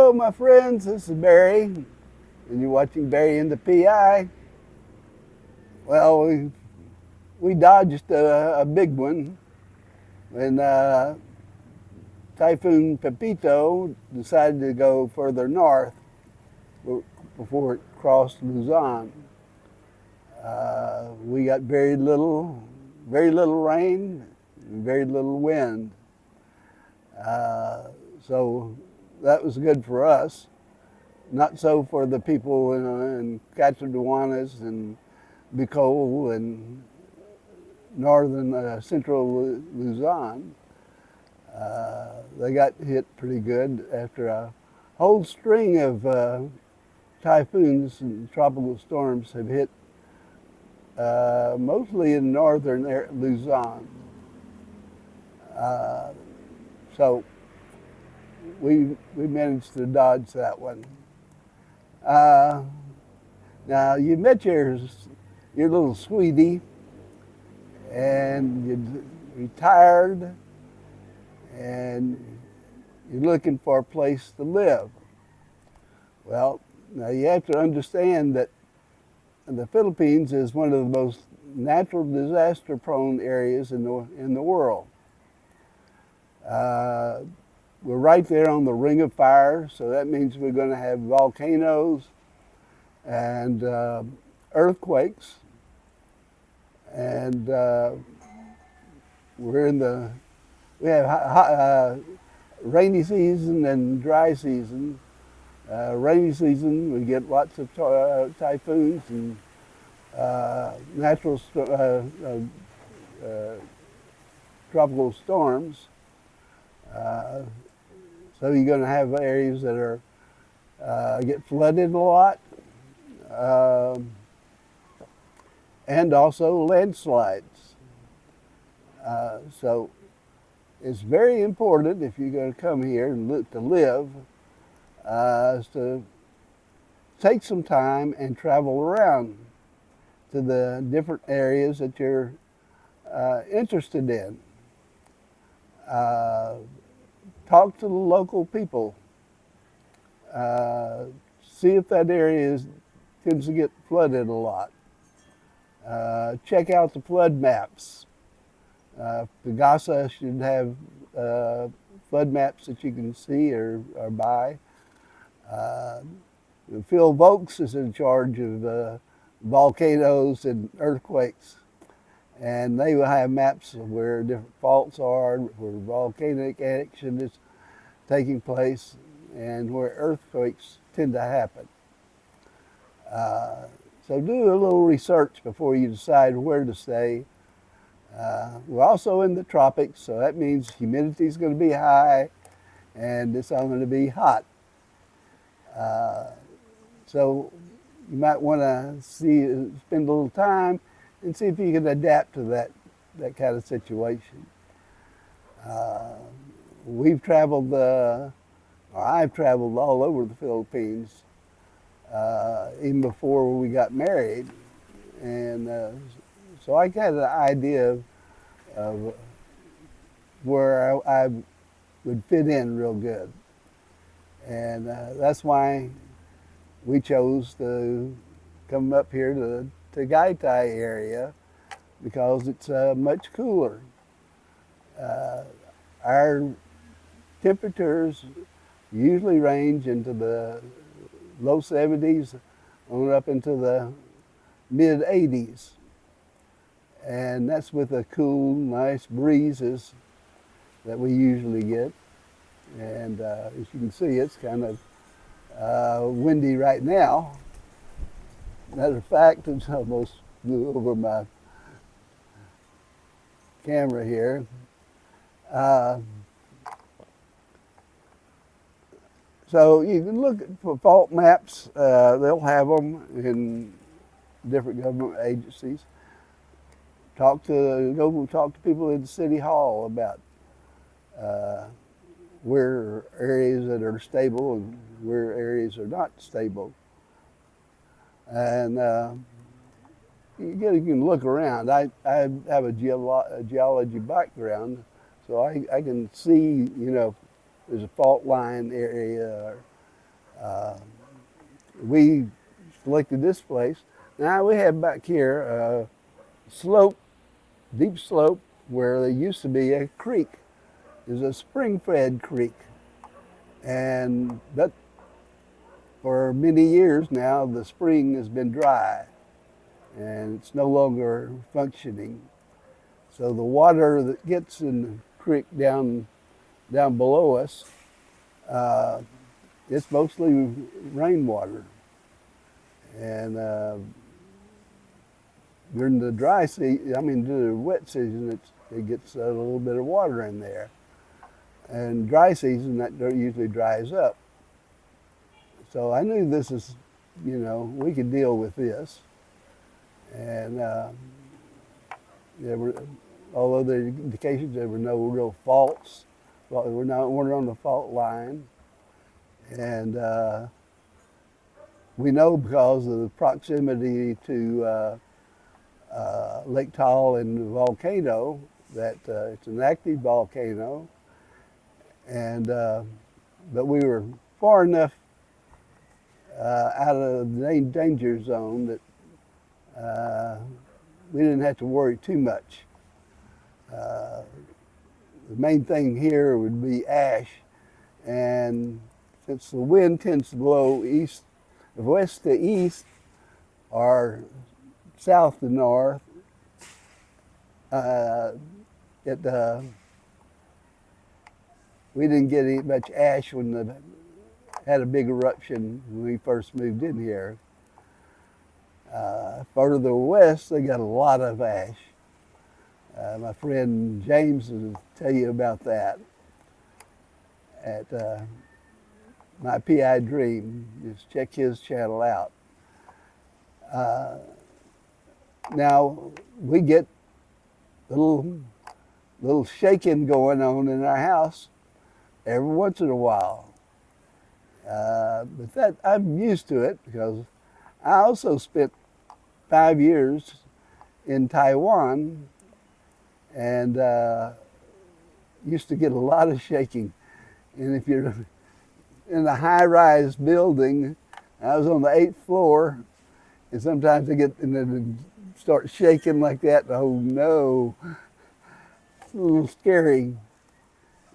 Hello, my friends. This is Barry, and you're watching Barry and the PI. Well, we dodged a big one when Typhoon Pepito decided to go further north before it crossed Luzon. We got very little rain, and very little wind. So that was good for us. Not so for the people in Catanduanes and Bicol and northern central Luzon. They got hit pretty good after a whole string of typhoons and tropical storms have hit mostly in northern Luzon. Uh, so we managed to dodge that one. Uh, Now you met your little sweetie, and you're retired, and you're looking for a place to live. Well, now you have to understand that the Philippines is one of the most natural disaster-prone areas in the world. Uh, we're right there on the Ring of Fire, so that means we're going to have volcanoes and earthquakes, and we're in the we have rainy season and dry season. Rainy season, we get lots of typhoons and natural tropical storms. Uh, so you're going to have areas that are get flooded a lot, um, and also landslides. So it's very important if you're going to come here to live, is to take some time and travel around to the different areas that you're interested in. Uh, Talk to the local people. See if that area tends to get flooded a lot. Check out the flood maps. Pagasa should have flood maps that you can see or buy. Uh, Phil Volks is in charge of volcanoes and earthquakes, and they will have maps of where different faults are, where volcanic action is taking place, and where earthquakes tend to happen. So do a little research before you decide where to stay. We're also in the tropics, so that means humidity is going to be high, and it's going to be hot. Uh, so you might want to spend a little time and see if you can adapt to that kind of situation. Uh, we've traveled, or I've traveled all over the Philippines, even before we got married, and so I got an idea of where I would fit in real good, and that's why we chose to come up here to the Tagaytay area because it's much cooler. Uh, our temperatures usually range into the low 70s on up into the mid 80s. And that's with the cool, nice breezes that we usually get. And as you can see, it's kind of windy right now. Matter of fact, it's almost blew over my camera here. Uh, so you can look for fault maps. They'll have them in different government agencies. Go talk to people in the city hall about uh, where areas that are stable and where areas are not stable. And you can look around. I have a geology background, so I can see, there's a fault line area, Uh, we selected this place. Now we have back here a slope, deep slope, where there used to be a creek. There's a spring-fed creek, and that for many years now the spring has been dry, and it's no longer functioning. So the water that gets in the creek down below us, uh, it's mostly rainwater, and during the dry season, during the wet season, it gets a little bit of water in there. And dry season, that dirt usually dries up. So I knew this is, we could deal with this. And there were, although there were indications there were no real faults, well, we're on the fault line. And we know because of the proximity to Lake Tahoe and the volcano that it's an active volcano, and but we were far enough out of the danger zone that we didn't have to worry too much. The main thing here would be ash, and since the wind tends to blow west to east or south to north, we didn't get much ash when the had a big eruption when we first moved in here. Further west, they got a lot of ash. My friend James will tell you about that at My PI Dream. Just check his channel out. Now, we get a little shaking going on in our house every once in a while. But that I'm used to it because I also spent 5 years in Taiwan and used to get a lot of shaking. And if you're in a high-rise building, I was on the 8th floor, and sometimes I get and then start shaking like that. Oh no, it's a little scary.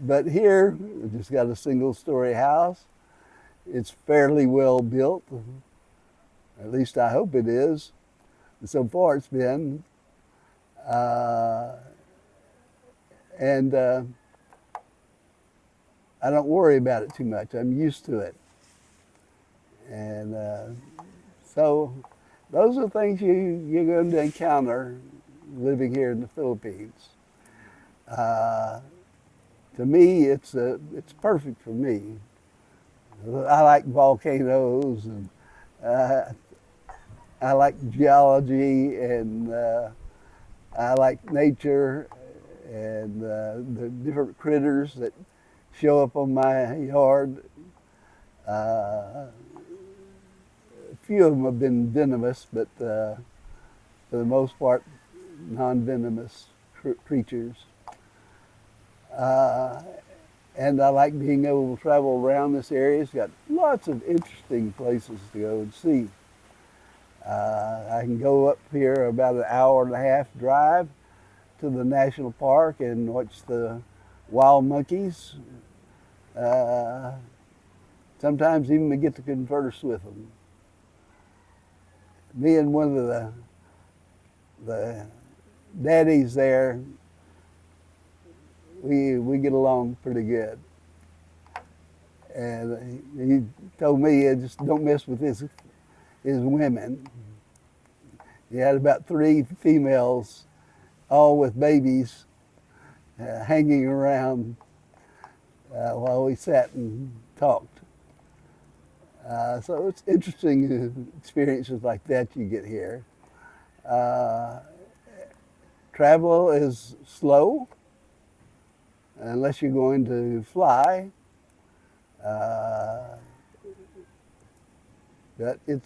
But here, we just got a single-story house. It's fairly well built. At least I hope it is. And so far it's been. And I don't worry about it too much. I'm used to it. And so those are things you're going to encounter living here in the Philippines. To me, it's perfect for me. I like volcanoes, and I like geology, and I like nature, and the different critters that show up on my yard. A few of them have been venomous, but for the most part, non-venomous creatures. And I like being able to travel around this area. It's got lots of interesting places to go and see. I can go up here about an hour and a half drive to the national park and watch the wild monkeys. Sometimes even get to converse with them. Me and one of the daddies there, we get along pretty good. And he told me, just don't mess with his women. He had about 3 females, all with babies, hanging around while we sat and talked. So it's interesting experiences like that you get here. Travel is slow, unless you're going to fly. But you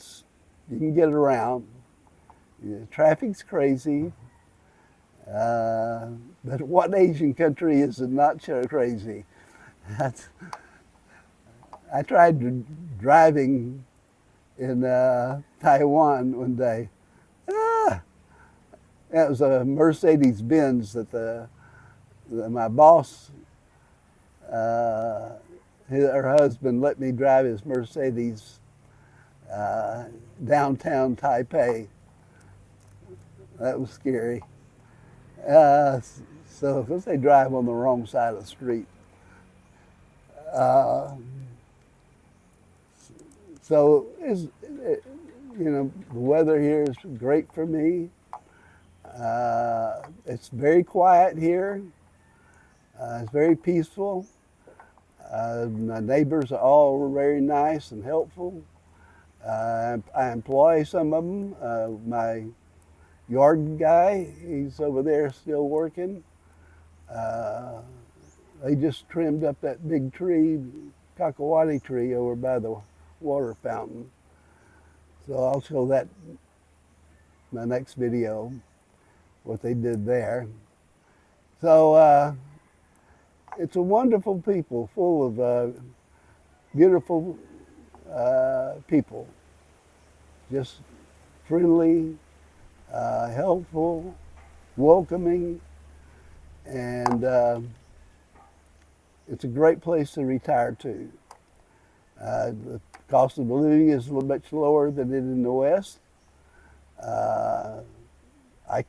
can get around. Traffic's crazy. But what Asian country is not so crazy? I tried to driving in Taiwan one day. Ah, that was a Mercedes Benz that my boss, her husband, let me drive his Mercedes downtown Taipei. That was scary. So if they drive on the wrong side of the street. So the weather here is great for me. It's very quiet here. It's very peaceful. My neighbors are all very nice and helpful. I employ some of them. My yard guy, he's over there still working. They just trimmed up that big tree, Kakawati tree, over by the water fountain. So I'll show that in my next video, what they did there. So it's a wonderful people, full of beautiful people, just friendly, helpful, welcoming, and it's a great place to retire to. The cost of living is a little much lower than it in the West. I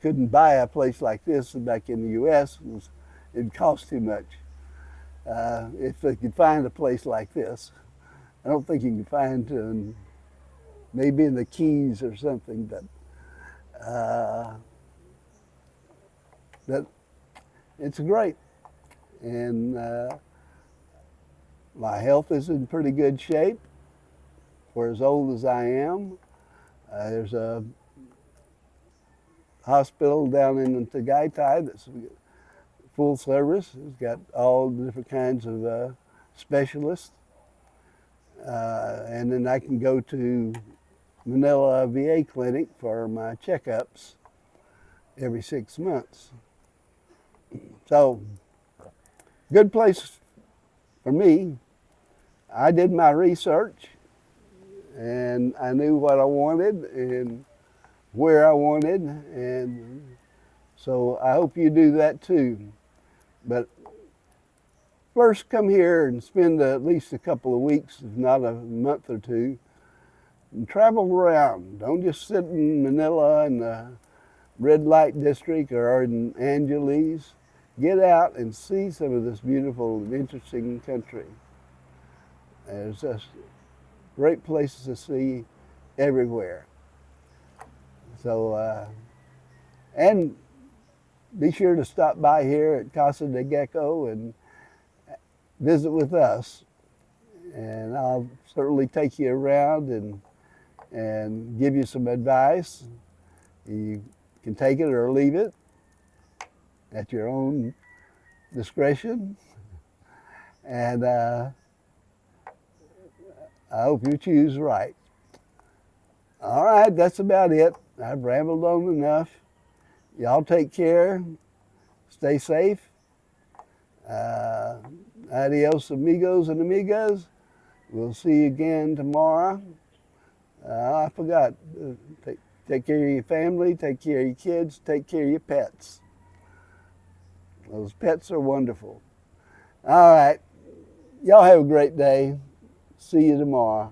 couldn't buy a place like this back in the U.S. It'd cost too much. If they could find a place like this, I don't think you can find maybe in the Keys or something, but that it's great. And my health is in pretty good shape for as old as I am. There's a hospital down in Tagaytay that's full service. It's got all different kinds of specialists. And then I can go to Manila VA clinic for my checkups every 6 months. So, good place for me. I did my research and I knew what I wanted and where I wanted, and so I hope you do that too. But first come here and spend at least a couple of weeks, if not a month or two, and travel around. Don't just sit in Manila in the red light district or in Angeles. Get out and see some of this beautiful and interesting country. There's just great places to see everywhere. So, and be sure to stop by here at Casa de Gecko and visit with us. And I'll certainly take you around and give you some advice. You can take it or leave it at your own discretion. And I hope you choose right. All right, that's about it. I've rambled on enough. Y'all take care. Stay safe. Adios, amigos and amigas. We'll see you again tomorrow. I forgot. Take care of your family. Take care of your kids. Take care of your pets. Those pets are wonderful. All right. Y'all have a great day. See you tomorrow.